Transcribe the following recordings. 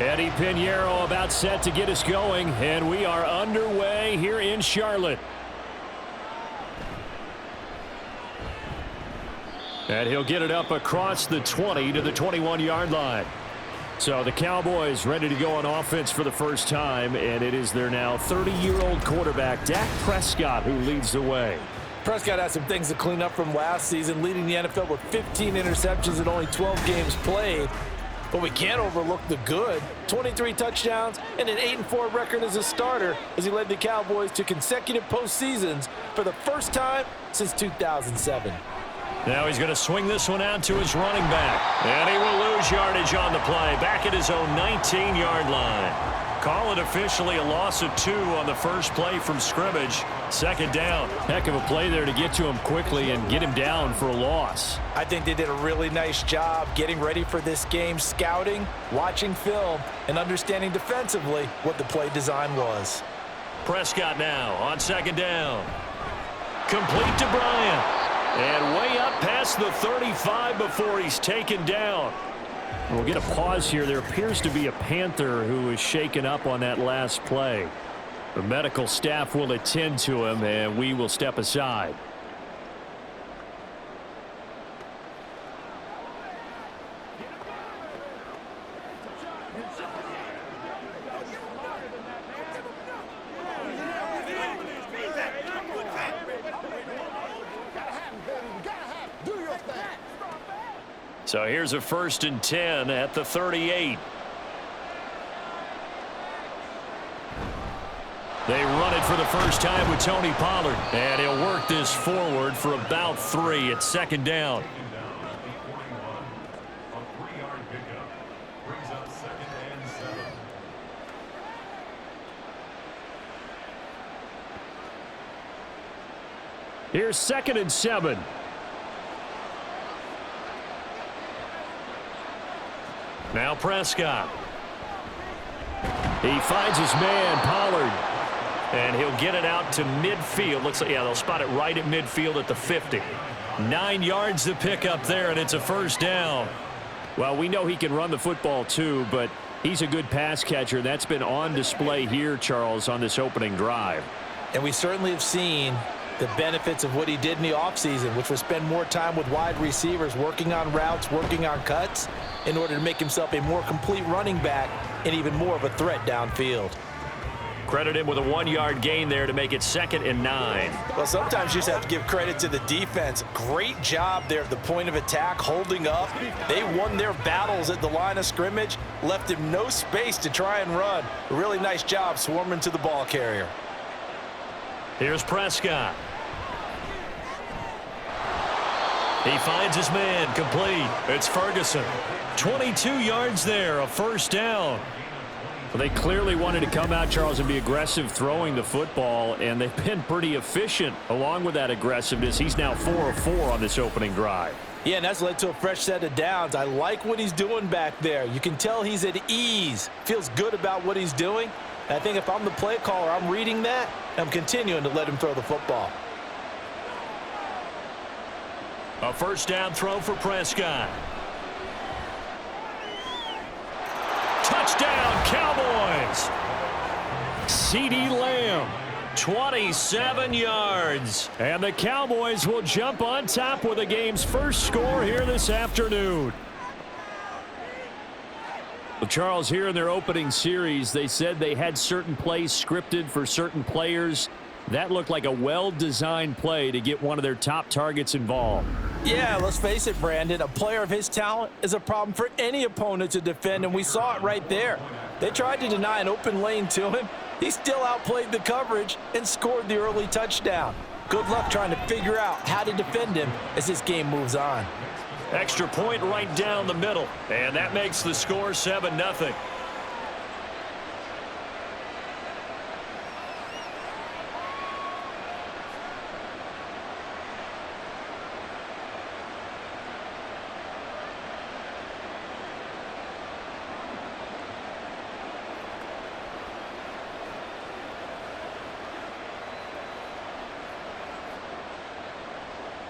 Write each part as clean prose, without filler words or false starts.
Eddie Pinheiro about set to get us going, and we are underway here in Charlotte. And he'll get it up across the 20 to the 21-yard line. So the Cowboys ready to go on offense for the first time, and it is their now 30-year-old quarterback, Dak Prescott, who leads the way. Prescott has some things to clean up from last season, leading the NFL with 15 interceptions and only 12 games played. But we can't overlook the good. 23 touchdowns and an 8-4 record as a starter as he led the Cowboys to consecutive postseasons for the first time since 2007. Now he's going to swing this one out to his running back. And he will lose yardage on the play, back at his own 19-yard line. Call it officially a loss of 2 on the first play from scrimmage. Second down. Heck of a play there to get to him quickly and get him down for a loss. I think they did a really nice job getting ready for this game, scouting, watching film, and understanding defensively what the play design was. Prescott now on second down. Complete to Bryant. And way up past the 35 before he's taken down. We'll get a pause here. There appears to be a Panther who is shaken up on that last play. The medical staff will attend to him, and we will step aside. So here's a 1st and 10 at the 38. They run it for the first time with Tony Pollard. And he'll work this forward for about 3 at second down. Here's 2nd and 7. Now Prescott. He finds his man, Pollard. And he'll get it out to midfield. Looks like, yeah, they'll spot it right at midfield at the 50. 9 yards to pick up there, and it's a first down. Well, we know he can run the football too, but he's a good pass catcher. That's been on display here, Charles, on this opening drive. And we certainly have seen the benefits of what he did in the offseason, which was spend more time with wide receivers, working on routes, working on cuts, in order to make himself a more complete running back and even more of a threat downfield. Credit him with a 1-yard gain there to make it 2nd and 9. Well, sometimes you just have to give credit to the defense. Great job there at the point of attack, holding up. They won their battles at the line of scrimmage, left him no space to try and run. A really nice job swarming to the ball carrier. Here's Prescott. He finds his man, complete. It's Ferguson. 22 yards there, a first down. Well, they clearly wanted to come out, Charles, and be aggressive throwing the football, and they've been pretty efficient along with that aggressiveness. He's now 4 of 4 on this opening drive. Yeah, and that's led to a fresh set of downs. I like what he's doing back there. You can tell he's at ease, feels good about what he's doing. And I think if I'm the play caller, I'm reading that, and I'm continuing to let him throw the football. A first down throw for Prescott. Touchdown, Cowboys! CeeDee Lamb, 27 yards. And the Cowboys will jump on top with the game's first score here this afternoon. Well, Charles, here in their opening series, they said they had certain plays scripted for certain players. That looked like a well-designed play to get one of their top targets involved. Yeah, let's face it, Brandon. A player of his talent is a problem for any opponent to defend, and we saw it right there. They tried to deny an open lane to him. He still outplayed the coverage and scored the early touchdown. Good luck trying to figure out how to defend him as this game moves on. Extra point right down the middle, and that makes the score 7-0.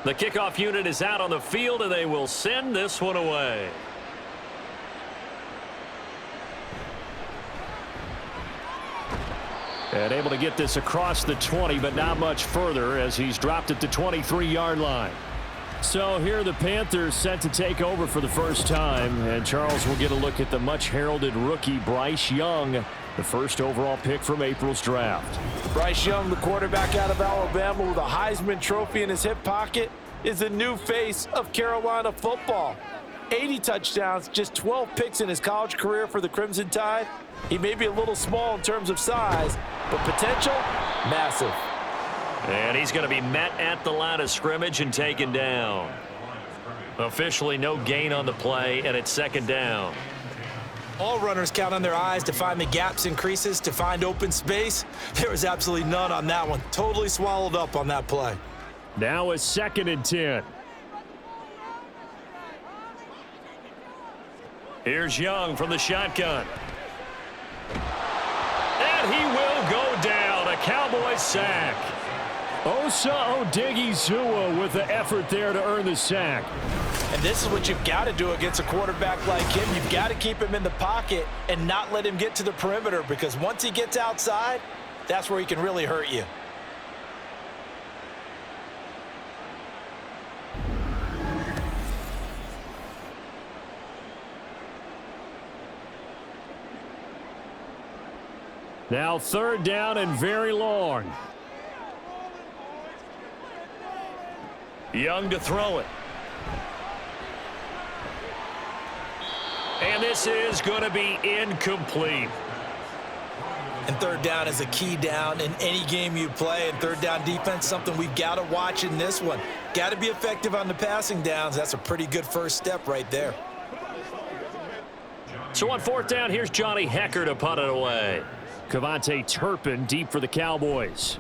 The kickoff unit is out on the field, and they will send this one away. And able to get this across the 20, but not much further as he's dropped at the 23-yard line. So here the Panthers set to take over for the first time, and Charles will get a look at the much-heralded rookie Bryce Young, the first overall pick from April's draft. Bryce Young, the quarterback out of Alabama with a Heisman Trophy in his hip pocket, is the new face of Carolina football. 80 touchdowns, just 12 picks in his college career for the Crimson Tide. He may be a little small in terms of size, but potential, massive. And he's going to be met at the line of scrimmage and taken down. Officially no gain on the play, and it's second down. All runners count on their eyes to find the gaps and creases, to find open space. There was absolutely none on that one. Totally swallowed up on that play. Now it's 2nd and 10. Here's Young from the shotgun. And he will go down. A Cowboys sack. Osa Odighizuwa with the effort there to earn the sack. And this is what you've got to do against a quarterback like him. You've got to keep him in the pocket and not let him get to the perimeter, because once he gets outside, that's where he can really hurt you. Now 3rd down and very long. Young to throw it. And this is going to be incomplete. And 3rd down is a key down in any game you play. And 3rd down defense, something we've got to watch in this one. Got to be effective on the passing downs. That's a pretty good first step right there. So on 4th down, here's Johnny Hecker to punt it away. Kavontae Turpin deep for the Cowboys.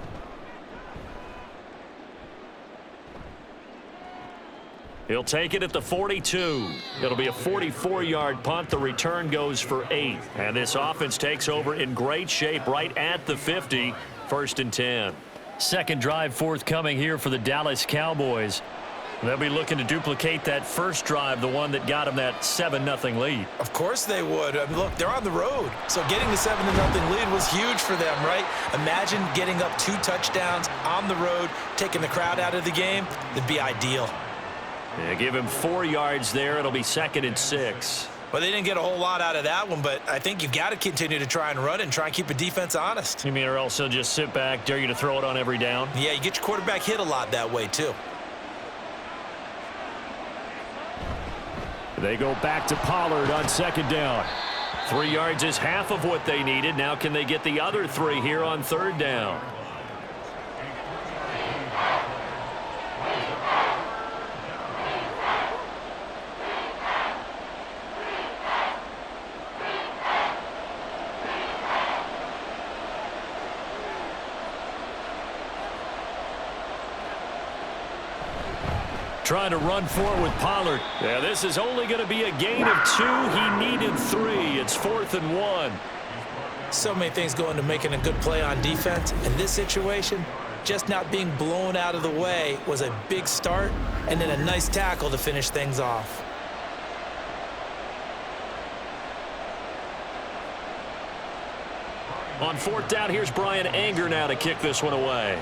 He'll take it at the 42. It'll be a 44-yard punt. The return goes for 8. And this offense takes over in great shape right at the 50. 1st and 10. Second drive forthcoming here for the Dallas Cowboys. They'll be looking to duplicate that first drive, the one that got them that 7-0 lead. Of course they would. I mean, look, they're on the road. So getting the 7-0 lead was huge for them, right? Imagine getting up 2 touchdowns on the road, taking the crowd out of the game. It'd be ideal. Yeah, give him 4 yards there. It'll be 2nd and 6. Well, they didn't get a whole lot out of that one, but I think you've got to continue to try and run and try and keep the defense honest. You mean, or else he'll just sit back, dare you to throw it on every down? Yeah, you get your quarterback hit a lot that way, too. They go back to Pollard on 2nd down. 3 yards is half of what they needed. Now can they get the other 3 here on 3rd down? Trying to run forward with Pollard. Yeah, this is only going to be a gain of 2. He needed 3. It's 4th and 1. So many things go into making a good play on defense. In this situation, just not being blown out of the way was a big start, and then a nice tackle to finish things off. On 4th down, here's Brian Anger now to kick this one away.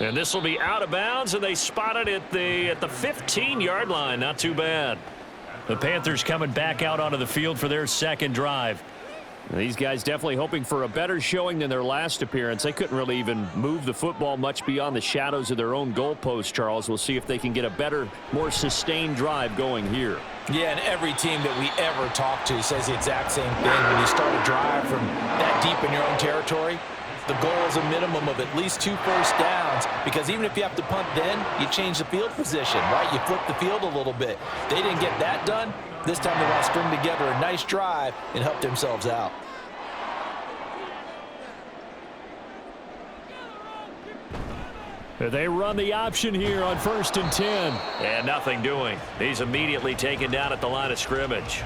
And this will be out of bounds, and they spot it at the 15-yard line. Not too bad. The Panthers coming back out onto the field for their second drive. These guys definitely hoping for a better showing than their last appearance. They couldn't really even move the football much beyond the shadows of their own goalpost, Charles. We'll see if they can get a better, more sustained drive going here. Yeah, and every team that we ever talk to says the exact same thing. When you start a drive from that deep in your own territory, the goal is a minimum of at least 2 first downs, because even if you have to punt then, you change the field position, right? You flip the field a little bit. They didn't get that done. This time they want to string together a nice drive and help themselves out. They run the option here on 1st and 10. And nothing doing. He's immediately taken down at the line of scrimmage.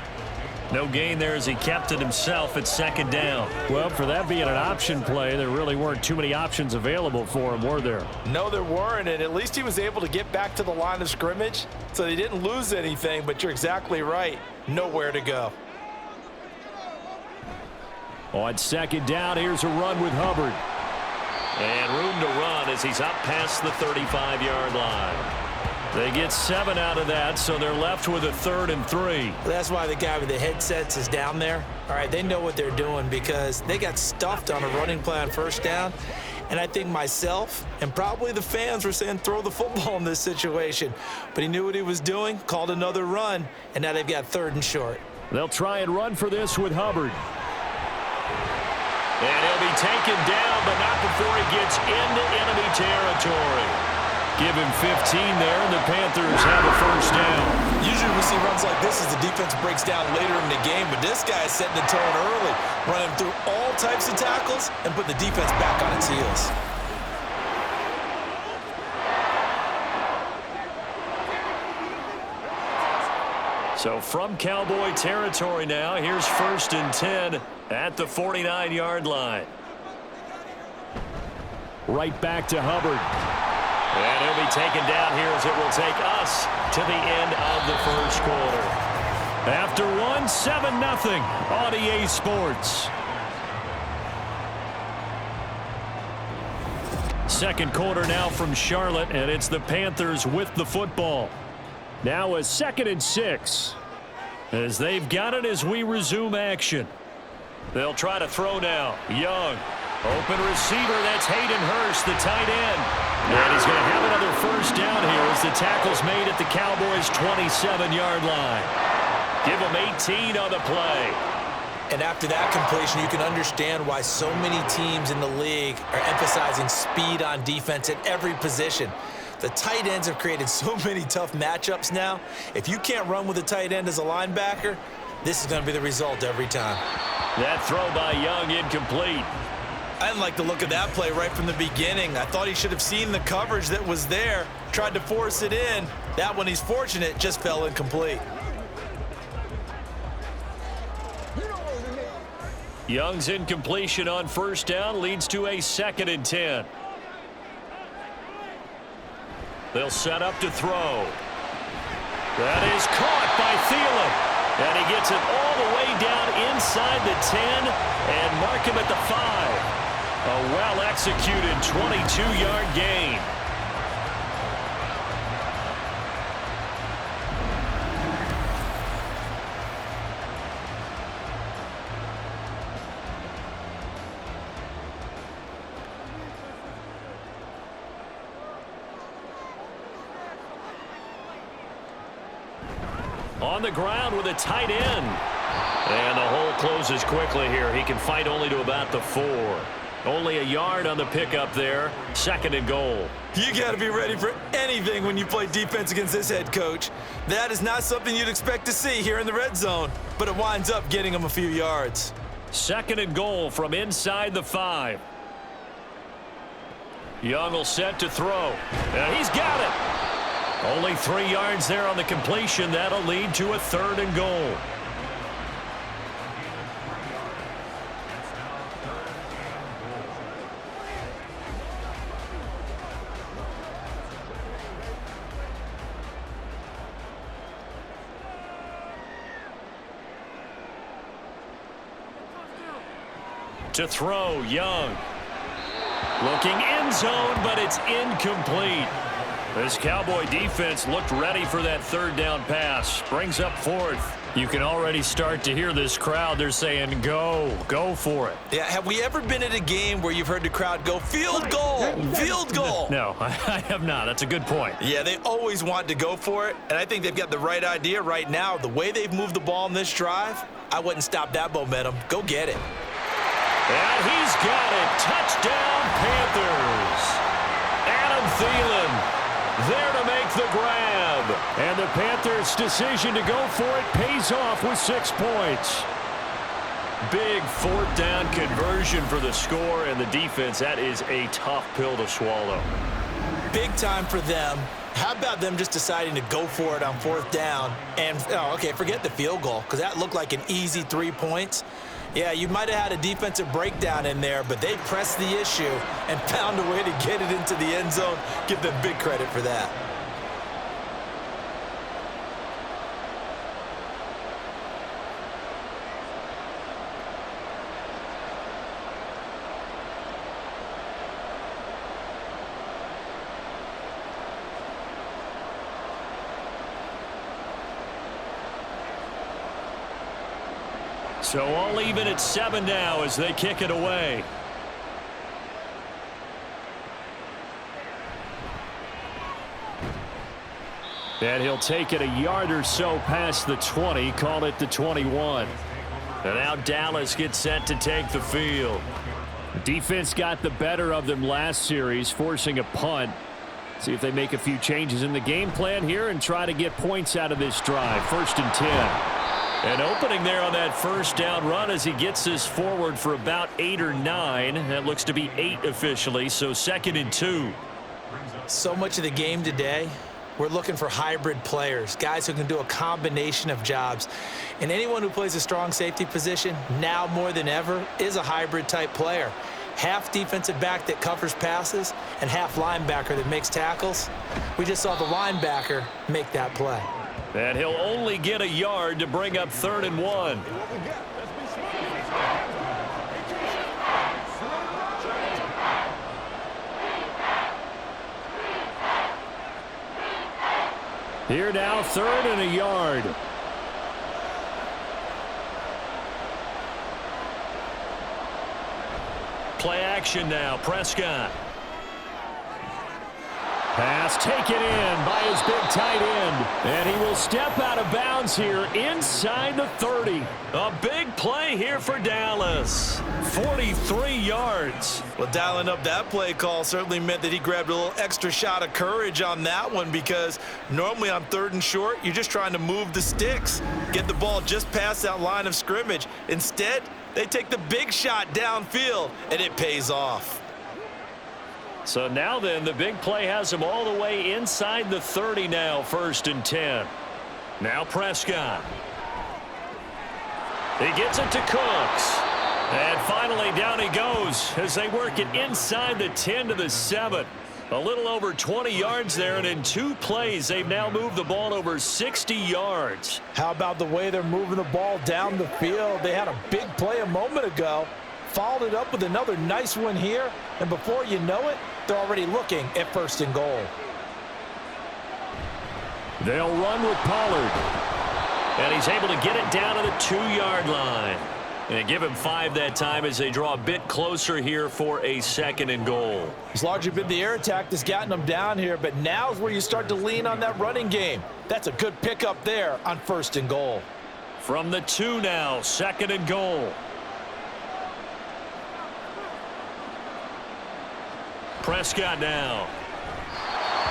No gain there as he kept it himself at second down. Well, for that being an option play, there really weren't too many options available for him, were there? No, there weren't, and at least he was able to get back to the line of scrimmage, so they didn't lose anything, but you're exactly right. Nowhere to go. On second down, here's a run with Hubbard. And room to run as he's up past the 35-yard line. They get 7 out of that, so they're left with a 3rd and 3. That's why the guy with the headsets is down there. All right, they know what they're doing because they got stuffed on a running play on first down. And I think myself and probably the fans were saying throw the football in this situation. But he knew what he was doing, called another run, and now they've got 3rd and short. They'll try and run for this with Hubbard. And he'll be taken down, but not before he gets into enemy territory. Give him 15 there, and the Panthers have a first down. Usually we see runs like this as the defense breaks down later in the game, but this guy is setting the tone early, running through all types of tackles and putting the defense back on its heels. So from Cowboy territory now, here's 1st and 10 at the 49-yard line. Right back to Hubbard. And he'll be taken down here as it will take us to the end of the first quarter. After 7-0 on EA Sports. Second quarter now from Charlotte, and it's the Panthers with the football. Now a 2nd and 6 as they've got it as we resume action. They'll try to throw now. Young. Open receiver, that's Hayden Hurst, the tight end. And he's going to have another first down here as the tackle's made at the Cowboys' 27-yard line. Give them 18 on the play. And after that completion, you can understand why so many teams in the league are emphasizing speed on defense at every position. The tight ends have created so many tough matchups now. If you can't run with a tight end as a linebacker, this is going to be the result every time. That throw by Young incomplete. I didn't like the look of that play right from the beginning. I thought he should have seen the coverage that was there, tried to force it in. That one, he's fortunate, just fell incomplete. Young's incompletion on first down leads to a 2nd and 10. They'll set up to throw. That is caught by Thielen. And he gets it all the way down inside the 10 and mark him at the 5. A well-executed 22-yard gain. On the ground with a tight end. And the hole closes quickly here. He can fight only to about the 4. Only a yard on the pickup there. 2nd and goal. You got to be ready for anything when you play defense against this head coach. That is not something you'd expect to see here in the red zone, but it winds up getting him a few yards. 2nd and goal from inside the 5. Young will set to throw. And he's got it. Only 3 yards there on the completion. That'll lead to a 3rd and goal. To throw, Young. Looking end zone, but it's incomplete. This Cowboy defense looked ready for that 3rd down pass. Brings up 4th. You can already start to hear this crowd. They're saying, go for it. Yeah, have we ever been at a game where you've heard the crowd go, field goal, field goal? No, I have not. That's a good point. Yeah, they always want to go for it, and I think they've got the right idea right now. The way they've moved the ball in this drive, I wouldn't stop that momentum. Go get it. And he's got it. Touchdown, Panthers. Adam Thielen there to make the grab. And the Panthers' decision to go for it pays off with 6 points. Big 4th down conversion for the score, and the defense, that is a tough pill to swallow. big time for them. How about them just deciding to go for it on fourth down? And, okay, forget the field goal, because that looked like an easy 3 points. Yeah, you might have had a defensive breakdown in there, but they pressed the issue and found a way to get it into the end zone. Give them big credit for that. So all even at 7 now as they kick it away. And he'll take it a yard or so past the 20, call it the 21. And now Dallas gets set to take the field. Defense got the better of them last series, forcing a punt. See if they make a few changes in the game plan here and try to get points out of this drive. 1st and 10. An opening there on that first down run as he gets this forward for about 8 or 9. That looks to be 8 officially, so 2nd and 2. So much of the game today, we're looking for hybrid players, guys who can do a combination of jobs. And anyone who plays a strong safety position, now more than ever, is a hybrid type player. Half defensive back that covers passes and half linebacker that makes tackles. We just saw the linebacker make that play. And he'll only get a yard to bring up 3rd and 1. Here now, 3rd and a yard. Play action now, Prescott. Pass taken in by his big tight end. And he will step out of bounds here inside the 30. A big play here for Dallas. 43 yards. Well, dialing up that play call certainly meant that he grabbed a little extra shot of courage on that one, because normally on 3rd and short, you're just trying to move the sticks, get the ball just past that line of scrimmage. Instead, they take the big shot downfield, and it pays off. So now then, the big play has him all the way inside the 30 now, 1st and 10. Now Prescott. He gets it to Cooks. And finally down he goes as they work it inside the 10 to the 7. A little over 20 yards there, and in 2 plays, they've now moved the ball over 60 yards. How about the way they're moving the ball down the field? They had a big play a moment ago, followed it up with another nice one here, and before you know it, they're already looking at 1st and goal. They'll run with Pollard. And he's able to get it down to the 2-yard line. And give him 5 that time as they draw a bit closer here for a 2nd and goal. It's largely been the air attack that's gotten them down here, but now's where you start to lean on that running game. That's a good pickup there on 1st and goal. From the 2 now, 2nd and goal. Prescott now.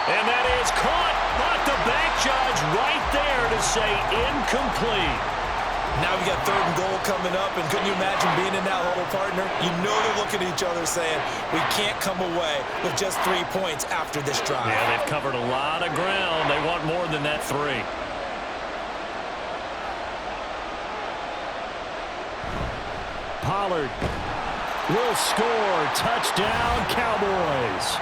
And that is caught, but the back judge right there to say incomplete. Now we got 3rd and goal coming up, and couldn't you imagine being in that huddle, partner? You know they're looking at each other saying, we can't come away with just 3 points after this drive. Yeah, they've covered a lot of ground. They want more than that 3. Pollard will score. Touchdown, Cowboys.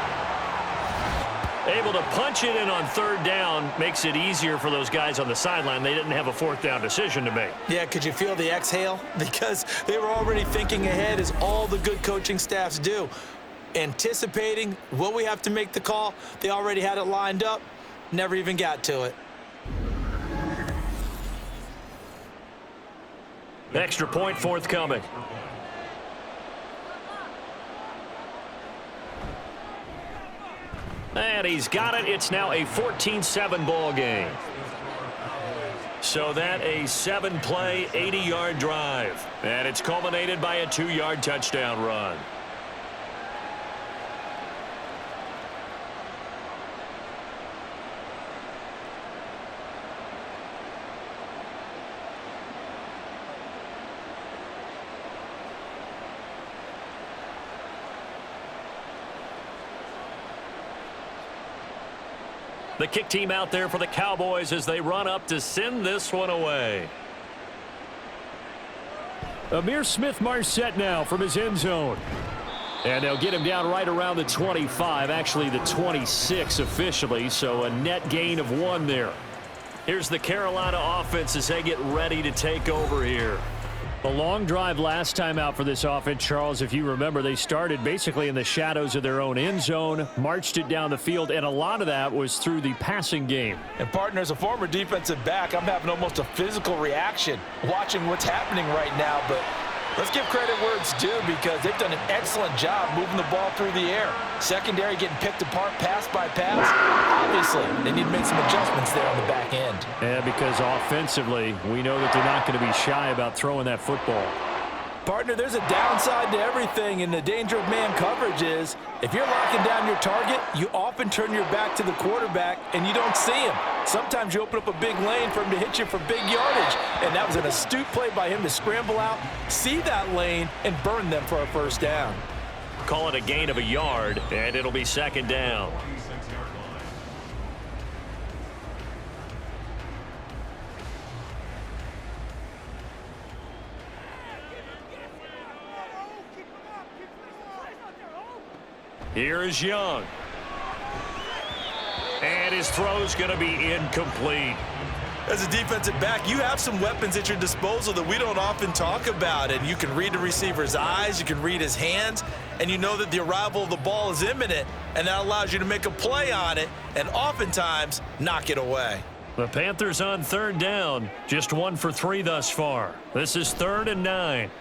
Able to punch it in on 3rd down makes it easier for those guys on the sideline. They didn't have a 4th down decision to make. Yeah, could you feel the exhale? Because they were already thinking ahead, as all the good coaching staffs do. Anticipating what we have to make the call. They already had it lined up. Never even got to it. Extra point forthcoming. And he's got it. It's now a 14-7 ball game. So that a 7-play, 80-yard drive. And it's culminated by a 2-yard touchdown run. The kick team out there for the Cowboys as they run up to send this one away. Amir Smith-Marset now from his end zone. And they'll get him down right around the 25, actually the 26 officially, so a net gain of 1 there. Here's the Carolina offense as they get ready to take over here. A long drive last time out for this offense, Charles. If you remember, they started basically in the shadows of their own end zone, marched it down the field, and a lot of that was through the passing game. And, partner, as a former defensive back, I'm having almost a physical reaction watching what's happening right now. But let's give credit where it's due because they've done an excellent job moving the ball through the air. Secondary getting picked apart pass by pass. Obviously, they need to make some adjustments there on the back end. Yeah, because offensively, we know that they're not going to be shy about throwing that football. Partner, there's a downside to everything, and the danger of man coverage is if you're locking down your target, you often turn your back to the quarterback and you don't see him. Sometimes you open up a big lane for him to hit you for big yardage, and that was an astute play by him to scramble out, see that lane, and burn them for a first down. Call it a gain of a yard, and it'll be 2nd down. Here is Young. And his throw's going to be incomplete. As a defensive back, you have some weapons at your disposal that we don't often talk about, and you can read the receiver's eyes, you can read his hands, and you know that the arrival of the ball is imminent, and that allows you to make a play on it and oftentimes knock it away. The Panthers on 3rd down, just 1 for 3 thus far. This is 3rd and 9.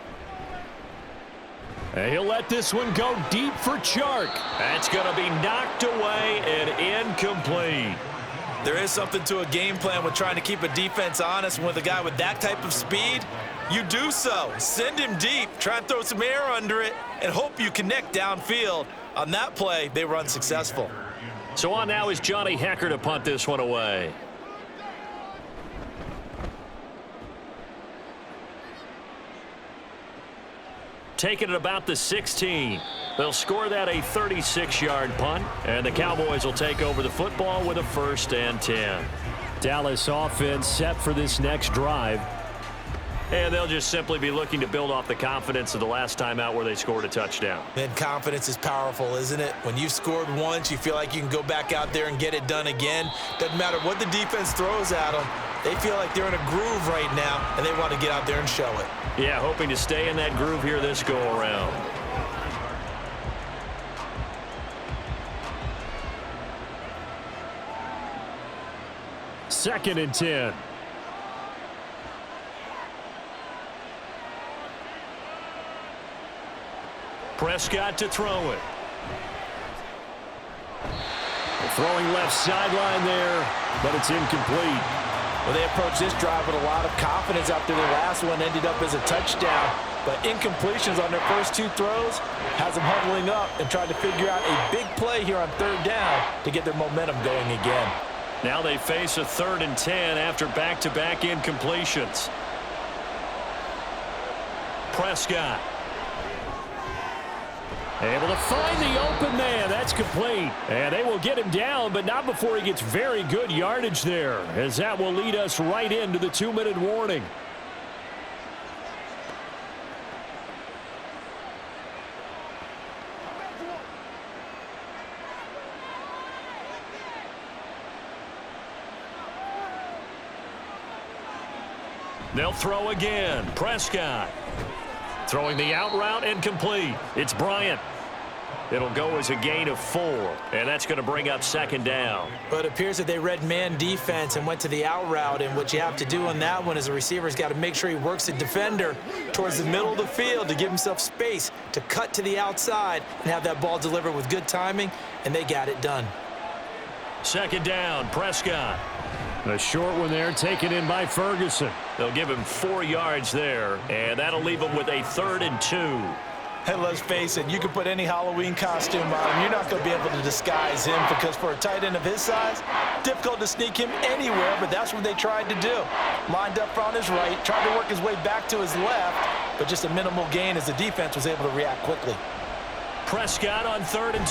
And he'll let this one go deep for Chark. That's going to be knocked away and incomplete. There is something to a game plan with trying to keep a defense honest. With a guy with that type of speed, you do so. Send him deep, try and throw some air under it, and hope you connect downfield. On that play, they were unsuccessful. So on now is Johnny Hecker to punt this one away. Taking it about the 16. They'll score that a 36-yard punt, and the Cowboys will take over the football with a 1st and 10. Dallas offense set for this next drive. And they'll just simply be looking to build off the confidence of the last time out where they scored a touchdown. Man, confidence is powerful, isn't it? When you've scored once, you feel like you can go back out there and get it done again. Doesn't matter what the defense throws at them. They feel like they're in a groove right now, and they want to get out there and show it. Yeah, hoping to stay in that groove here this go-around. Second and 10. Prescott to throw it. Throwing left sideline there, but it's incomplete. Well, they approached this drive with a lot of confidence after the last one ended up as a touchdown. But incompletions on their first 2 throws has them huddling up and trying to figure out a big play here on 3rd down to get their momentum going again. Now they face a 3rd and 10 after back-to-back incompletions. Prescott. Able to find the open man. That's complete. And they will get him down, but not before he gets very good yardage there, as that will lead us right into the 2-minute warning. They'll throw again. Prescott. Throwing the out route and complete. It's Bryant. It'll go as a gain of 4, and that's going to bring up 2nd down. But it appears that they read man defense and went to the out route, and what you have to do on that one is the receiver's got to make sure he works the defender towards the middle of the field to give himself space to cut to the outside and have that ball delivered with good timing, and they got it done. 2nd down, Prescott. A short one there, taken in by Ferguson. They'll give him 4 yards there, and that'll leave him with a 3rd and 2. And let's face it, you can put any Halloween costume on him. You're not going to be able to disguise him because for a tight end of his size, difficult to sneak him anywhere, but that's what they tried to do. Lined up on his right, tried to work his way back to his left, but just a minimal gain as the defense was able to react quickly. Prescott on 3rd and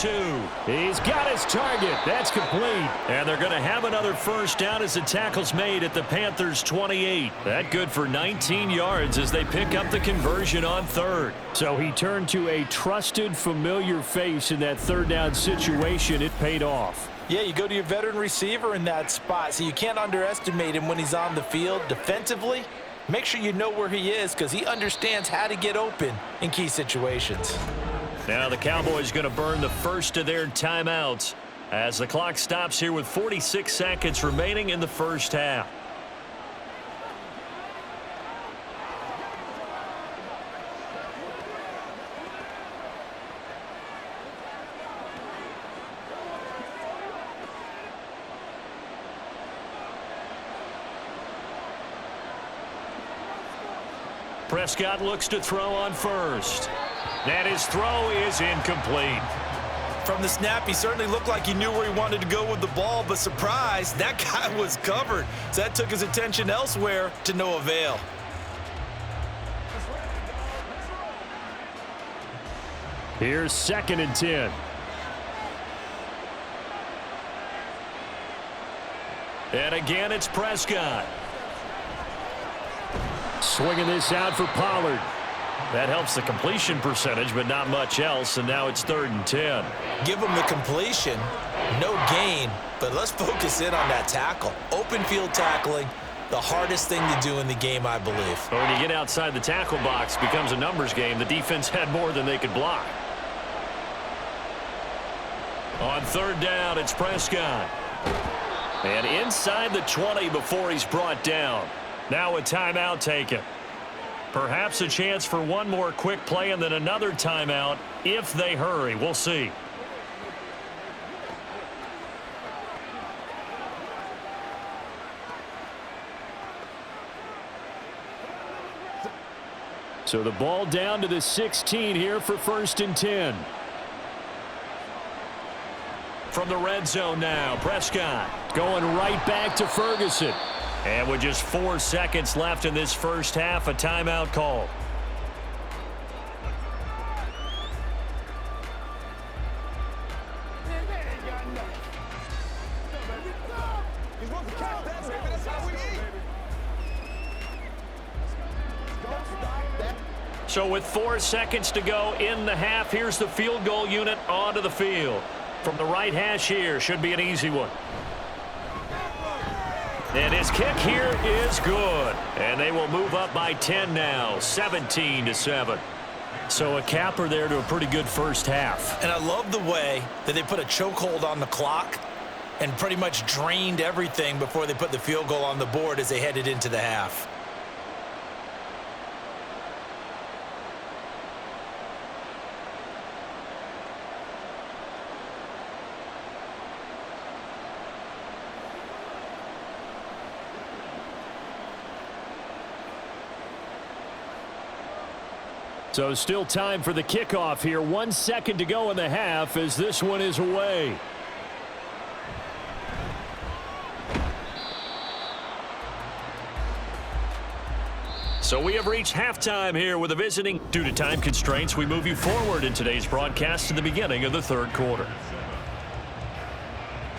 2. He's got his target. That's complete. And they're going to have another first down as the tackle's made at the Panthers' 28. That good for 19 yards as they pick up the conversion on 3rd. So he turned to a trusted, familiar face in that 3rd down situation. It paid off. Yeah, you go to your veteran receiver in that spot, so you can't underestimate him when he's on the field. Defensively, make sure you know where he is because he understands how to get open in key situations. Now the Cowboys going to burn the first of their timeouts as the clock stops here with 46 seconds remaining in the first half. Prescott looks to throw on 1st. And his throw is incomplete. From the snap, he certainly looked like he knew where he wanted to go with the ball, but surprise, that guy was covered. So that took his attention elsewhere to no avail. Here's 2nd and 10. And again, it's Prescott. Swinging this out for Pollard. That helps the completion percentage, but not much else, and now it's 3rd and 10. Give him the completion, no gain, but let's focus in on that tackle. Open field tackling, the hardest thing to do in the game, I believe. But when you get outside the tackle box, it becomes a numbers game. The defense had more than they could block. On 3rd down, it's Prescott. And inside the 20 before he's brought down. Now a timeout taken. Perhaps a chance for one more quick play and then another timeout if they hurry. We'll see. So the ball down to the 16 here for 1st and 10. From the red zone now, Prescott. Going right back to Ferguson. And with just 4 seconds left in this first half, a timeout call. So with 4 seconds to go in the half, here's the field goal unit onto the field. From the right hash here, should be an easy one. And his kick here is good. And they will move up by 10 now, 17-7. So a capper there to a pretty good first half. And I love the way that they put a chokehold on the clock and pretty much drained everything before they put the field goal on the board as they headed into the half. So still time for the kickoff here. 1 second to go in the half as this one is away. So we have reached halftime here with a visiting. Due to time constraints, we move you forward in today's broadcast to the beginning of the 3rd quarter.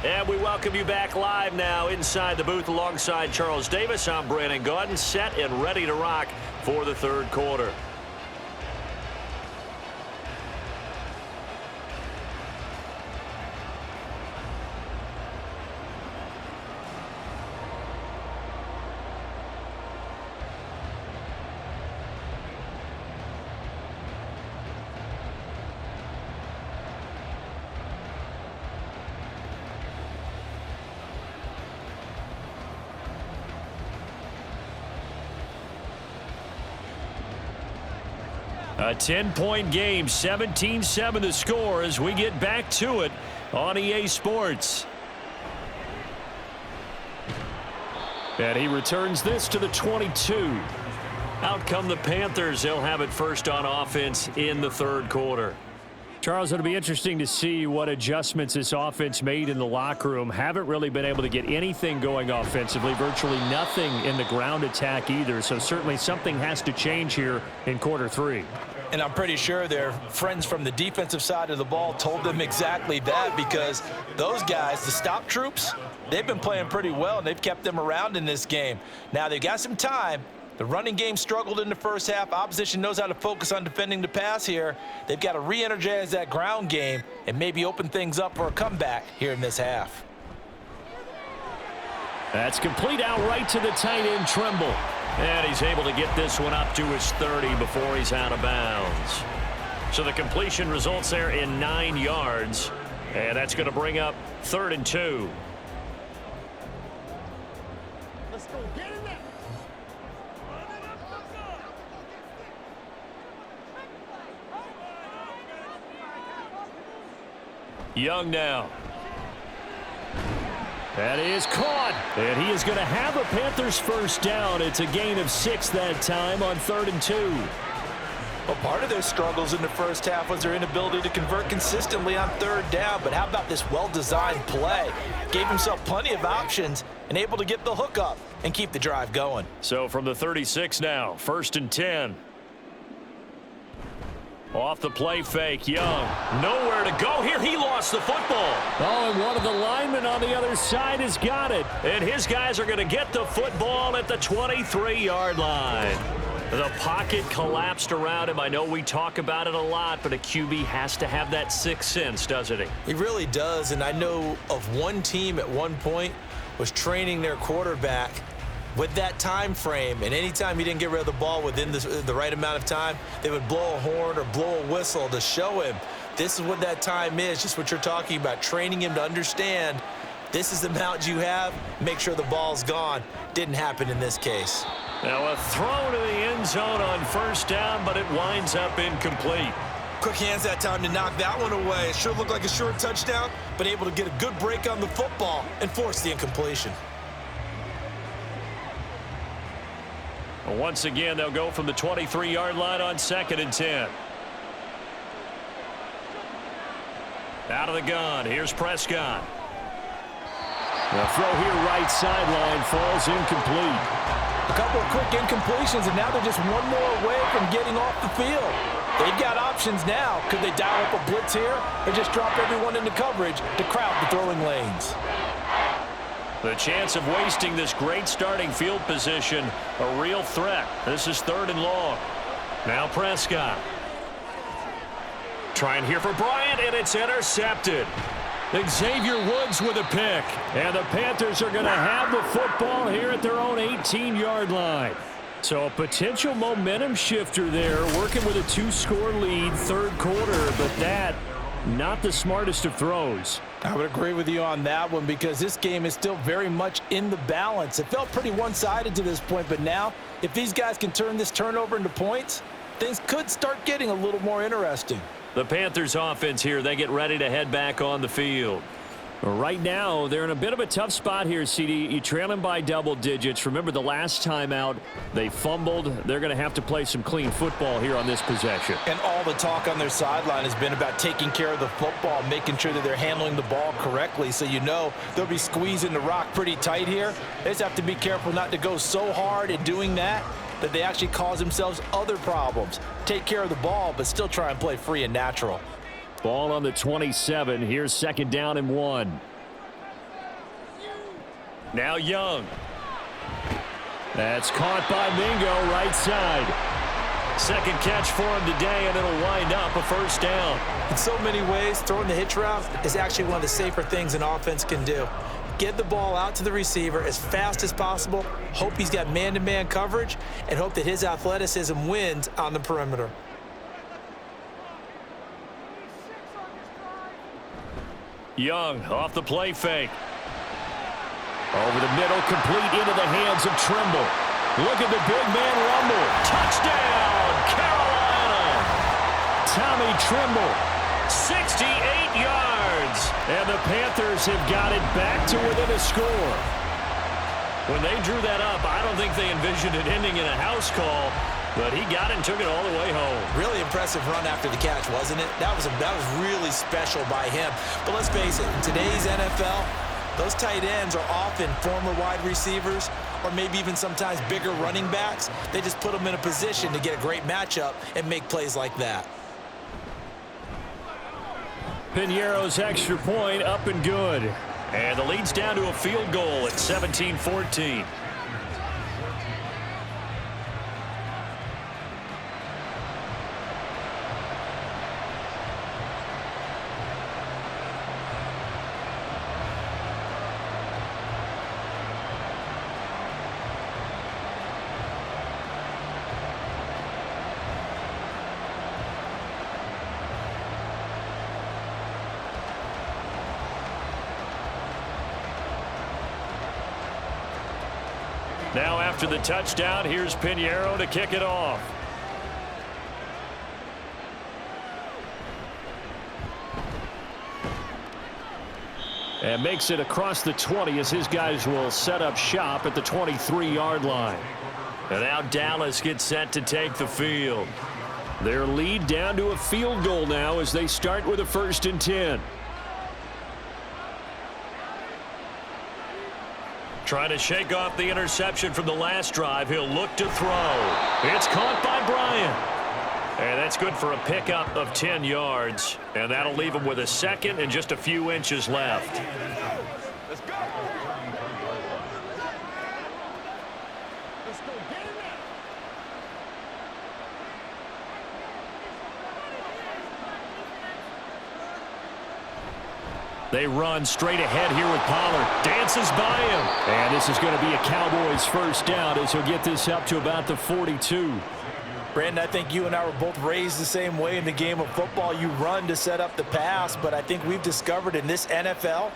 And we welcome you back live now inside the booth alongside Charles Davis. I'm Brandon Gaudin, set and ready to rock for the 3rd quarter. A 10-point game, 17-7 the score as we get back to it on EA Sports. And he returns this to the 22. Out come the Panthers. They'll have it first on offense in the 3rd quarter. Charles, it'll be interesting to see what adjustments this offense made in the locker room. Haven't really been able to get anything going offensively, virtually nothing in the ground attack either. So certainly something has to change here in quarter 3. And I'm pretty sure their friends from the defensive side of the ball told them exactly that, because those guys, the stop troops, they've been playing pretty well, and they've kept them around in this game. Now, they've got some time. The running game struggled in the first half. Opposition knows how to focus on defending the pass here. They've got to re-energize that ground game and maybe open things up for a comeback here in this half. That's complete out right to the tight end, Trimble. And he's able to get this one up to his 30 before he's out of bounds. So the completion results there in 9 yards. And that's going to bring up 3rd and 2. Let's go. Get in there. Young now. That is caught. And he is going to have a Panthers first down. It's a gain of 6 that time on 3rd and 2. Well, part of their struggles in the first half was their inability to convert consistently on 3rd down. But how about this well-designed play? Gave himself plenty of options and able to get the hook up and keep the drive going. So from the 36 now, 1st and 10. Off the play fake, Young. Nowhere to go here. He lost the football. Oh, and one of the linemen on the other side has got it. And his guys are going to get the football at the 23-yard line. The pocket collapsed around him. I know we talk about it a lot, but a QB has to have that sixth sense, doesn't he? He really does, and I know of one team at one point was training their quarterback with that time frame, and anytime he didn't get rid of the ball within the right amount of time, they would blow a horn or blow a whistle to show him this is what that time is, just what you're talking about, training him to understand this is the amount you have, make sure the ball's gone. Didn't happen in this case. Now a throw to the end zone on 1st down, but it winds up incomplete. Quick hands that time to knock that one away. It sure looked like a short touchdown, but able to get a good break on the football and force the incompletion. Once again, they'll go from the 23-yard line on 2nd and 10. Out of the gun, here's Prescott. The throw here right sideline falls incomplete. A couple of quick incompletions, and now they're just one more away from getting off the field. They've got options now. Could they dial up a blitz here or just drop everyone into coverage to crowd the throwing lanes? The chance of wasting this great starting field position, a real threat. This is 3rd and long. Now Prescott. Trying here for Bryant, and it's intercepted. Xavier Woods with a pick. And the Panthers are going to have the football here at their own 18-yard line. So a potential momentum shifter there, working with a 2-score lead, 3rd quarter, but that, not the smartest of throws. I would agree with you on that one because this game is still very much in the balance. It felt pretty one-sided to this point, but now if these guys can turn this turnover into points, things could start getting a little more interesting. The Panthers offense here, they get ready to head back on the field. Right now, they're in a bit of a tough spot here, CD. You trail them by double digits. Remember the last time out, they fumbled. They're going to have to play some clean football here on this possession. And all the talk on their sideline has been about taking care of the football, making sure that they're handling the ball correctly. So you know they'll be squeezing the rock pretty tight here. They just have to be careful not to go so hard in doing that they actually cause themselves other problems. Take care of the ball, but still try and play free and natural. Ball on the 27. Here's 2nd down and 1. Now Young. That's caught by Mingo, right side. 2nd catch for him today, and it'll wind up a 1st down. In so many ways, throwing the hitch route is actually one of the safer things an offense can do. Get the ball out to the receiver as fast as possible, hope he's got man-to-man coverage, and hope that his athleticism wins on the perimeter. Young off the play fake. Over the middle, complete into the hands of Trimble. Look at the big man rumble. Touchdown, Carolina! Tommy Trimble. 68 yards. And the Panthers have got it back to within a score. When they drew that up, I don't think they envisioned it ending in a house call, but he got it and took it all the way home. Really impressive run after the catch, wasn't it? That was really special by him. But let's face it, in today's NFL, those tight ends are often former wide receivers, or maybe even sometimes bigger running backs. They just put them in a position to get a great matchup and make plays like that. Piñeiro's extra point up and good. And the lead's down to a field goal at 17-14. Now after the touchdown, here's Piñeiro to kick it off. And makes it across the 20 as his guys will set up shop at the 23-yard line. And now Dallas gets set to take the field. Their lead down to a field goal now as they start with a 1st and 10. Trying to shake off the interception from the last drive. He'll look to throw. It's caught by Bryant. And that's good for a pickup of 10 yards. And that'll leave him with a second and just a few inches left. Let's go. Let's go. Get him now. They run straight ahead here with Pollard. Dances by him. And this is going to be a Cowboys 1st down as he'll get this up to about the 42. Brandon, I think you and I were both raised the same way in the game of football. You run to set up the pass, but I think we've discovered in this NFL,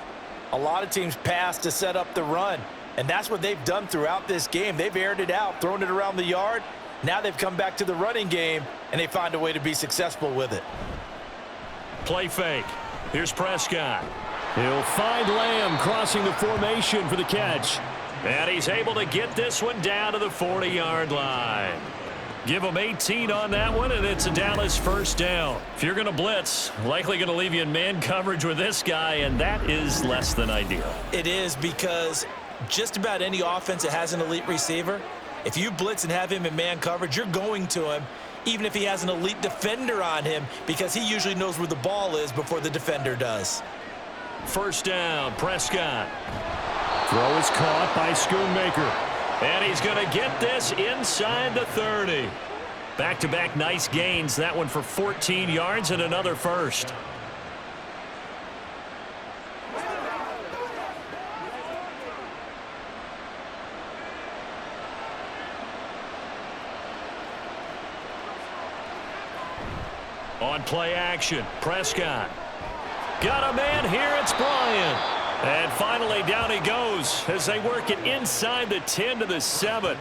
a lot of teams pass to set up the run. And that's what they've done throughout this game. They've aired it out, thrown it around the yard. Now they've come back to the running game, and they find a way to be successful with it. Play fake. Here's Prescott. He'll find Lamb crossing the formation for the catch. And he's able to get this one down to the 40-yard line. Give him 18 on that one, and it's a Dallas 1st down. If you're going to blitz, likely going to leave you in man coverage with this guy, and that is less than ideal. It is, because just about any offense that has an elite receiver, if you blitz and have him in man coverage, you're going to him, even if he has an elite defender on him, because he usually knows where the ball is before the defender does. 1st down, Prescott. Throw is caught by Schoonmaker. And he's going to get this inside the 30. Back-to-back nice gains. That one for 14 yards and another 1st. On play action, Prescott. Got a man here, it's Bryant. And finally, down he goes as they work it inside the 10 to the 7.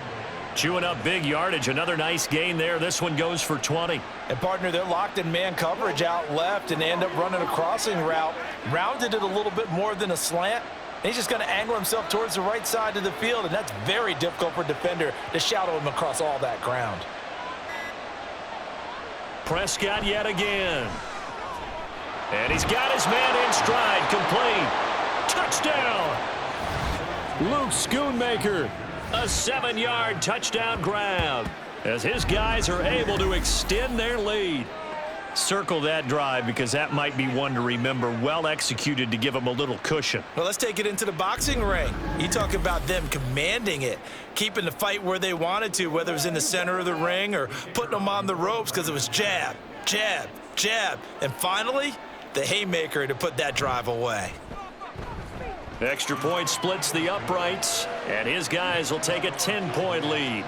Chewing up big yardage. Another nice gain there. This one goes for 20. And, partner, they're locked in man coverage out left, and they end up running a crossing route. Rounded it a little bit more than a slant. And he's just going to angle himself towards the right side of the field, and that's very difficult for a defender to shadow him across all that ground. Prescott yet again. And he's got his man in stride. Complete. Touchdown! Luke Schoonmaker. A 7-yard touchdown grab as his guys are able to extend their lead. Circle that drive because that might be one to remember. Well executed to give them a little cushion. Well, let's take it into the boxing ring. You talk about them commanding it, keeping the fight where they wanted to, whether it was in the center of the ring or putting them on the ropes because it was jab, jab, jab. And finally, the haymaker to put that drive away. Extra point splits the uprights, and his guys will take a 10-point lead.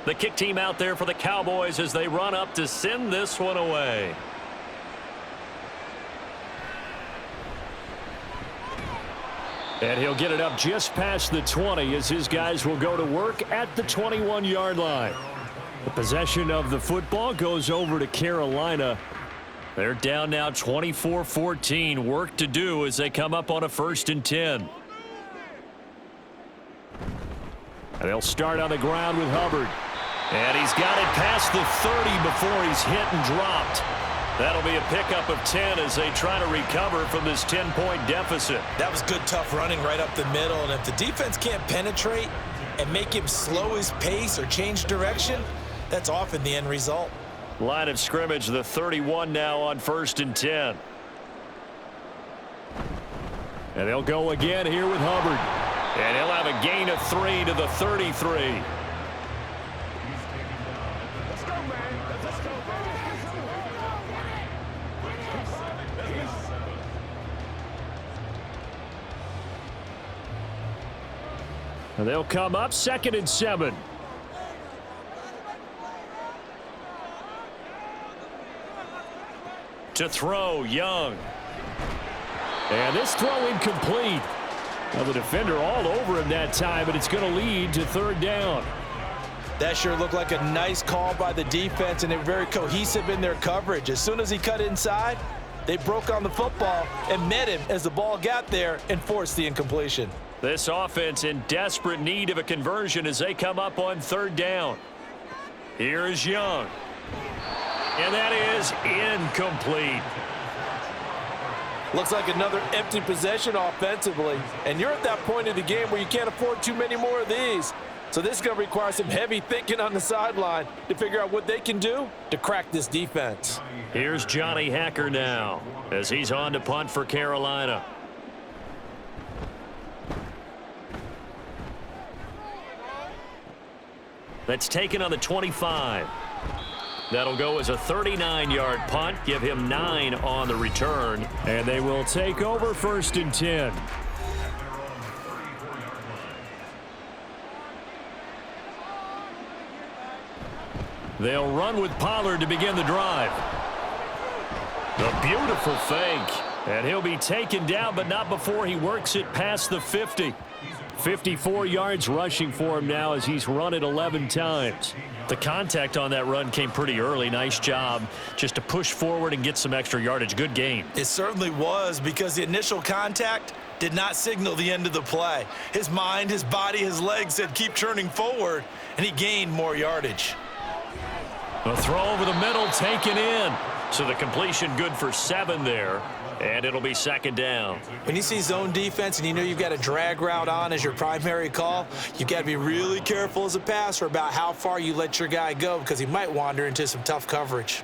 The kick team out there for the Cowboys as they run up to send this one away. And he'll get it up just past the 20 as his guys will go to work at the 21-yard line. The possession of the football goes over to Carolina. They're down now 24-14. Work to do as they come up on a 1st and 10. And they'll start on the ground with Hubbard. And he's got it past the 30 before he's hit and dropped. That'll be a pickup of 10 as they try to recover from this 10-point deficit. That was good, tough running right up the middle. And if the defense can't penetrate and make him slow his pace or change direction, that's often the end result. Line of scrimmage, the 31 now on 1st and 10. And they'll go again here with Hubbard. And he'll have a gain of 3 to the 33. Let's go, man. Let's go, And they'll come up 2nd and 7. To throw, Young. And this throw incomplete. Well, the defender all over him that time, but it's going to lead to 3rd down. That sure looked like a nice call by the defense, and they're very cohesive in their coverage. As soon as he cut inside, they broke on the football and met him as the ball got there and forced the incompletion. This offense in desperate need of a conversion as they come up on 3rd down. Here is Young. And that is incomplete. Looks like another empty possession offensively, and you're at that point of the game where you can't afford too many more of these. So this is going to require some heavy thinking on the sideline to figure out what they can do to crack this defense. Here's Johnny Hacker now as he's on to punt for Carolina. That's taken on the 25. That'll go as a 39-yard punt, give him 9 on the return. And they will take over 1st and 10. They'll run with Pollard to begin the drive. The beautiful fake. And he'll be taken down, but not before he works it past the 50. 54 yards rushing for him now as he's run it 11 times. The contact on that run came pretty early. Nice job just to push forward and get some extra yardage. Good game. It certainly was, because the initial contact did not signal the end of the play. His mind, his body, his legs said keep churning forward, and he gained more yardage. A throw over the middle taken in. So the completion good for 7 there. And it'll be 2nd down. When you see zone defense and you know you've got a drag route on as your primary call, you've got to be really careful as a passer about how far you let your guy go, because he might wander into some tough coverage.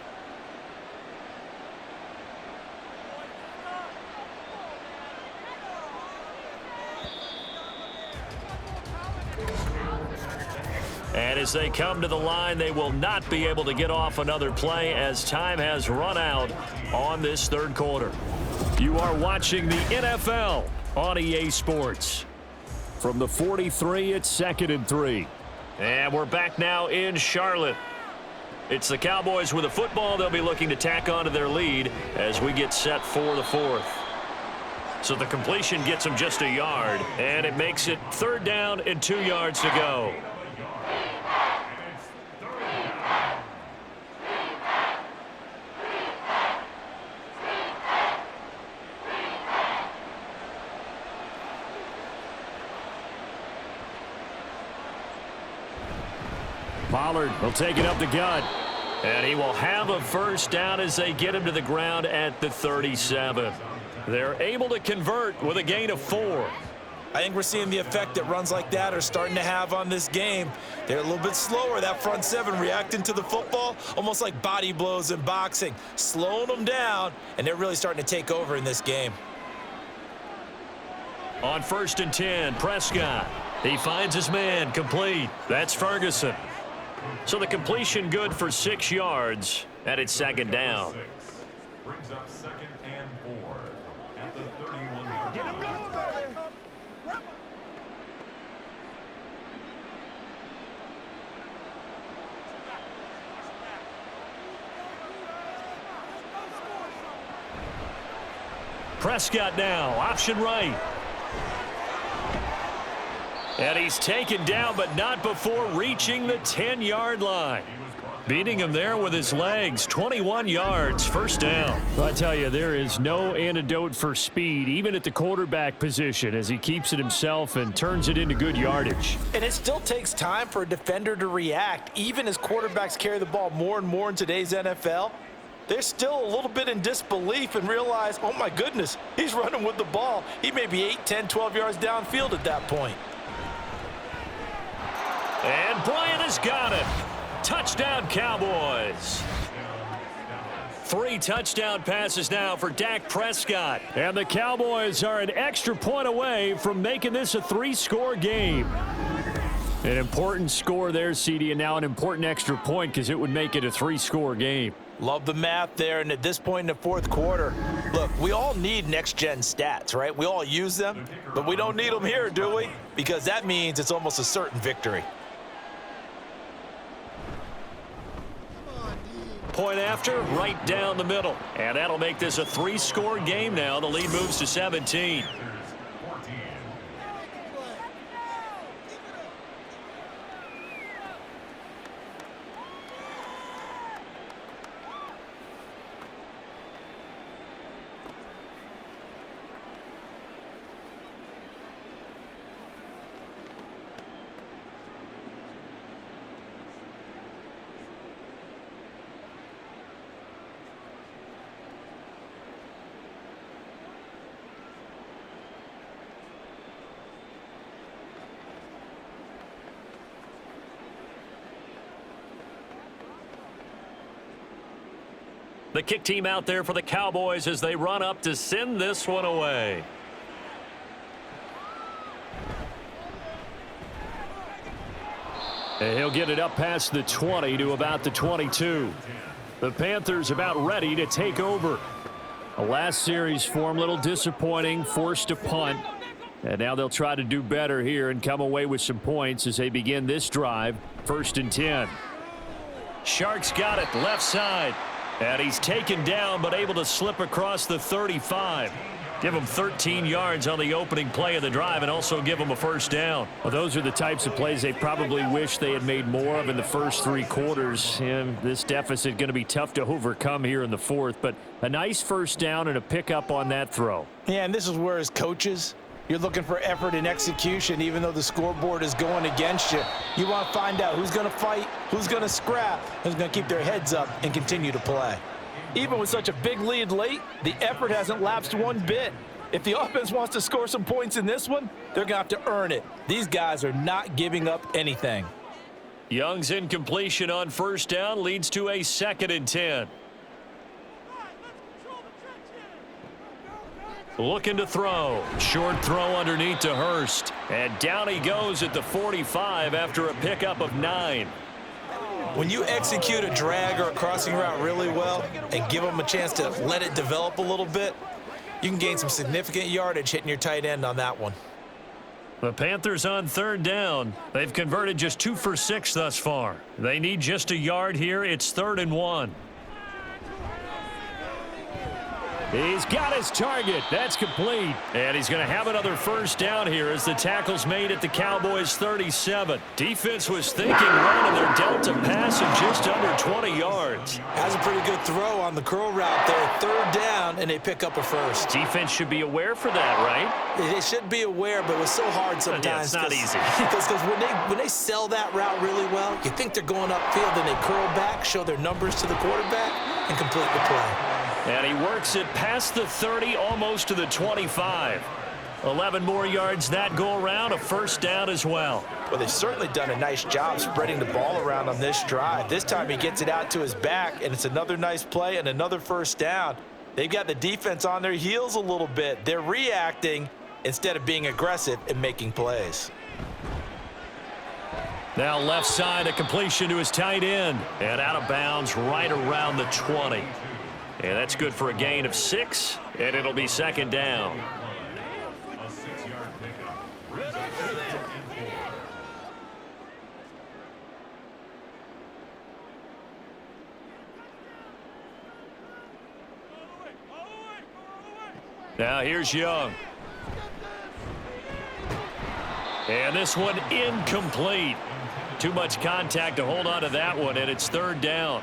And as they come to the line, they will not be able to get off another play as time has run out on this 3rd quarter. You are watching the NFL on EA Sports. From the 43, it's 2nd and 3. And we're back now in Charlotte. It's the Cowboys with the football. They'll be looking to tack on to their lead as we get set for the 4th. So the completion gets them just a yard, and it makes it 3rd down and 2 yards to go. Pollard will take it up the gut. And he will have a 1st down as they get him to the ground at the 37. They're able to convert with a gain of 4. I think we're seeing the effect that runs like that are starting to have on this game. They're a little bit slower, that front 7, reacting to the football, almost like body blows in boxing, slowing them down, and they're really starting to take over in this game. On 1st and 10, Prescott. He finds his man, complete. That's Ferguson. So the completion good for 6 yards, and it's 2nd down. Brings up 2nd and 4 at the 31-yard line. Get him going, baby. Prescott now, option right. And he's taken down, but not before reaching the 10-yard line. Beating him there with his legs, 21 yards, first down. I tell you, there is no antidote for speed, even at the quarterback position, as he keeps it himself and turns it into good yardage. And it still takes time for a defender to react. Even as quarterbacks carry the ball more and more in today's NFL, they're still a little bit in disbelief and realize, oh my goodness, he's running with the ball. He may be 8, 10, 12 yards downfield at that point. And Bryant has got it. Touchdown, Cowboys. 3 touchdown passes now for Dak Prescott. And the Cowboys are an extra point away from making this a 3-score game. An important score there, CD, and now an important extra point because it would make it a 3-score game. Love the math there, and at this point in the fourth quarter, look, we all need next-gen stats, right? We all use them, but we don't need them here, do we? Because that means it's almost a certain victory. Point after, right down the middle. And that'll make this a 3-score game now. The lead moves to 17. The kick team out there for the Cowboys as they run up to send this one away. And he'll get it up past the 20 to about the 22. The Panthers about ready to take over. The last series for them, a little disappointing, forced to punt. And now they'll try to do better here and come away with some points as they begin this drive, 1st and 10. Sharks got it left side. And he's taken down but able to slip across the 35. Give him 13 yards on the opening play of the drive and also give him a first down. Well, those are the types of plays they probably wish they had made more of in the first 3 quarters. And this deficit going to be tough to overcome here in the 4th. But a nice first down and a pickup on that throw. Yeah, and this is where as coaches, you're looking for effort and execution, even though the scoreboard is going against you. You want to find out who's going to fight, who's going to scrap, who's going to keep their heads up and continue to play. Even with such a big lead late, the effort hasn't lapsed one bit. If the offense wants to score some points in this one, they're going to have to earn it. These guys are not giving up anything. Young's incompletion on first down leads to a 2nd and 10. Looking to throw. Short throw underneath to Hurst. And down he goes at the 45 after a pickup of 9. When you execute a drag or a crossing route really well and give them a chance to let it develop a little bit, you can gain some significant yardage hitting your tight end on that one. The Panthers on 3rd down. They've converted just 2 for 6 thus far. They need just a yard here. It's 3rd and 1. He's got his target. That's complete. And he's going to have another first down here as the tackle's made at the Cowboys 37. Defense was thinking run, and they're dealt a pass of just under 20 yards. Has a pretty good throw on the curl route there. 3rd down, and they pick up a first. Defense should be aware for that, right? They should be aware, but it's so hard sometimes. Yeah, it's not easy. Because when they sell that route really well, you think they're going upfield, and they curl back, show their numbers to the quarterback, and complete the play. And he works it past the 30, almost to the 25. 11 more yards that go around, a first down as well. Well, they've certainly done a nice job spreading the ball around on this drive. This time he gets it out to his back, and it's another nice play and another first down. They've got the defense on their heels a little bit. They're reacting instead of being aggressive and making plays. Now left side, a completion to his tight end. And out of bounds right around the 20. And that's good for a gain of 6, and it'll be 2nd down. A 6-yard pickup. Now here's Young. And this one incomplete. Too much contact to hold on to that one, and it's third down.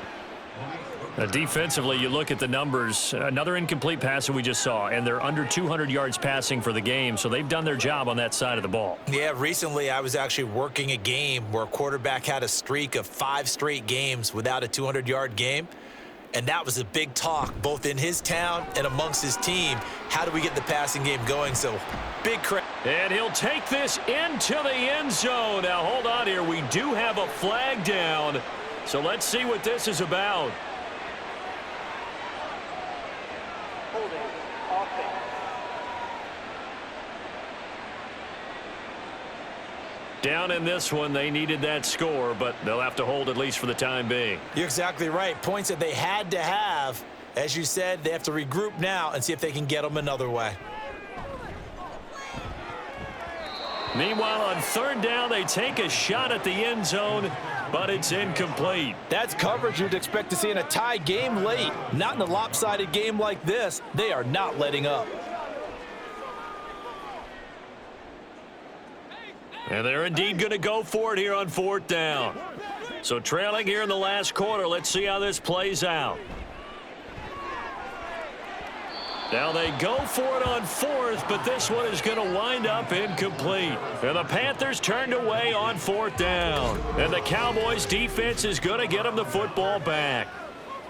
Defensively, you look at the numbers. Another incomplete pass that we just saw, and they're under 200 yards passing for the game, so they've done their job on that side of the ball. Yeah, recently I was actually working a game where a quarterback had a streak of 5 straight games without a 200-yard game, and that was a big talk both in his town and amongst his team. How do we get the passing game going? So big credit. And he'll take this into the end zone. Now, hold on here. We do have a flag down, so let's see what this is about. Down in this one, they needed that score, but they'll have to hold at least for the time being. You're exactly right. Points that they had to have. As you said, they have to regroup now and see if they can get them another way. Meanwhile, on third down, they take a shot at the end zone, but it's incomplete. That's coverage you'd expect to see in a tie game late. Not in a lopsided game like this. They are not letting up. And they're indeed going to go for it here on fourth down. So trailing here in the last quarter, let's see how this plays out. Now they go for it on fourth, but this one is going to wind up incomplete. And the Panthers turned away on fourth down. And the Cowboys defense is going to get them the football back.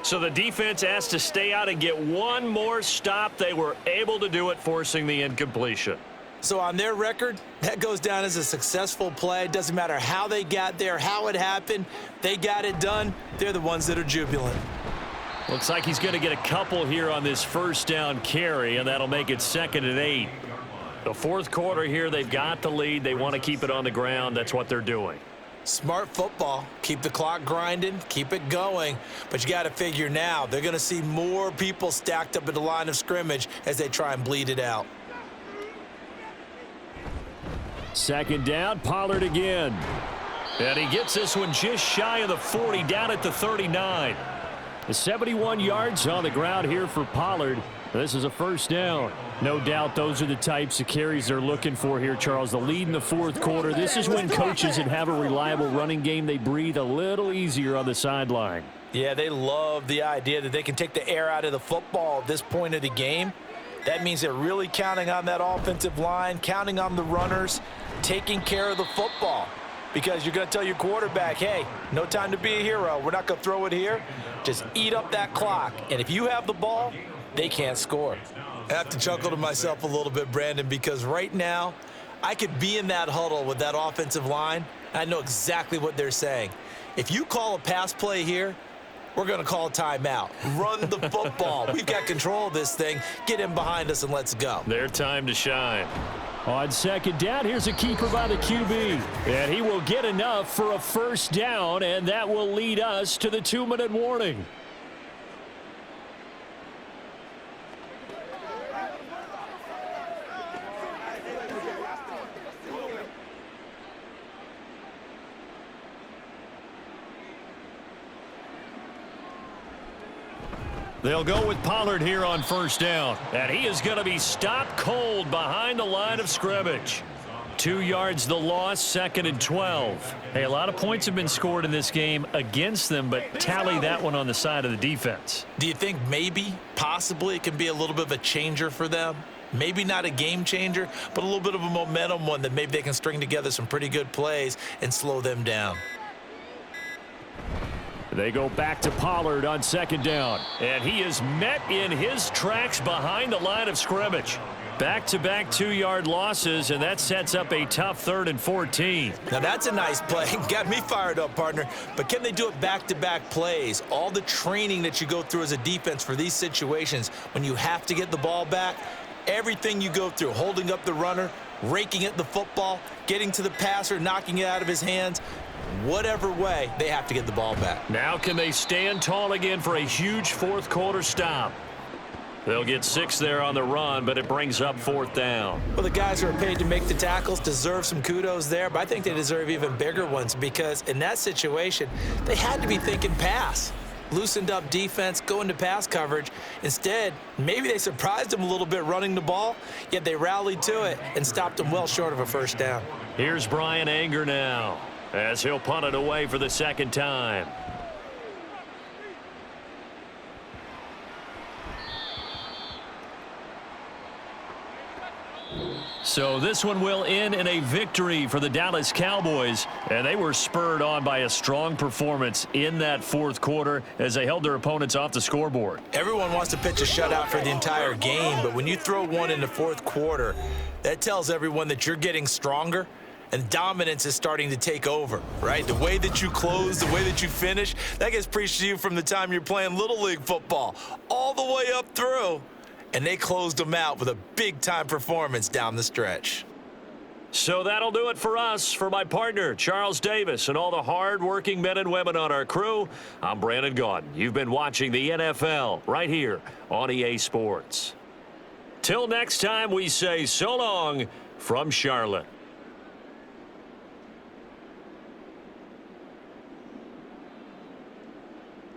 So the defense has to stay out and get one more stop. They were able to do it, forcing the incompletion. So on their record, that goes down as a successful play. It doesn't matter how they got there, how it happened. They got it done. They're the ones that are jubilant. Looks like he's going to get a couple here on this first down carry, and that'll make it 2nd and 8. The fourth quarter here, they've got the lead. They want to keep it on the ground. That's what they're doing. Smart football. Keep the clock grinding. Keep it going. But you got to figure now, they're going to see more people stacked up at the line of scrimmage as they try and bleed it out. Second down, Pollard again. And he gets this one just shy of the 40, down at the 39. The 71 yards on the ground here for Pollard. This is a first down. No doubt those are the types of carries they're looking for here, Charles. The lead in the fourth quarter. This is when coaches that have a reliable running game, they breathe a little easier on the sideline. Yeah, they love the idea that they can take the air out of the football at this point of the game. That means they're really counting on that offensive line, counting on the runners, taking care of the football. Because you're going to tell your quarterback, hey, no time to be a hero. We're not going to throw it here. Just eat up that clock. And if you have the ball, they can't score. I have to chuckle to myself a little bit, Brandon, because right now I could be in that huddle with that offensive line. I know exactly what they're saying. If you call a pass play here, we're going to call a timeout. Run the football. We've got control of this thing. Get in behind us and let's go. Their time to shine. On second down, here's a keeper by the QB. And he will get enough for a first down, and that will lead us to the 2-minute warning. They'll go with Pollard here on first down. And he is going to be stopped cold behind the line of scrimmage. 2 yards the loss, 2nd and 12. Hey, a lot of points have been scored in this game against them, but tally that one on the side of the defense. Do you think maybe, possibly, it can be a little bit of a changer for them? Maybe not a game changer, but a little bit of a momentum one that maybe they can string together some pretty good plays and slow them down. They go back to Pollard on second down. And he is met in his tracks behind the line of scrimmage. Back-to-back 2-yard losses, and that sets up a tough 3rd and 14. Now that's a nice play. Got me fired up, partner. But can they do it back-to-back plays? All the training that you go through as a defense for these situations, when you have to get the ball back, everything you go through, holding up the runner, raking at the football, getting to the passer, knocking it out of his hands, whatever way, they have to get the ball back. Now can they stand tall again for a huge fourth quarter stop? They'll get 6 there on the run, but it brings up 4th down. Well, the guys who are paid to make the tackles deserve some kudos there, but I think they deserve even bigger ones because in that situation, they had to be thinking pass. loosened up defense, go into pass coverage. Instead, maybe they surprised him a little bit running the ball, yet they rallied to it and stopped him well short of a first down. Here's Brian Anger now as he'll punt it away for the second time. So this one will end in a victory for the Dallas Cowboys, and they were spurred on by a strong performance in that fourth quarter as they held their opponents off the scoreboard. Everyone wants to pitch a shutout for the entire game, but when you throw one in the fourth quarter, that tells everyone that you're getting stronger and dominance is starting to take over, right? The way that you close, the way that you finish, that gets preached to you from the time you're playing Little League football all the way up through. And they closed them out with a big-time performance down the stretch. So that'll do it for us. For my partner, Charles Davis, and all the hard-working men and women on our crew, I'm Brandon Gaudin. You've been watching the NFL right here on EA Sports. Till next time, we say so long from Charlotte.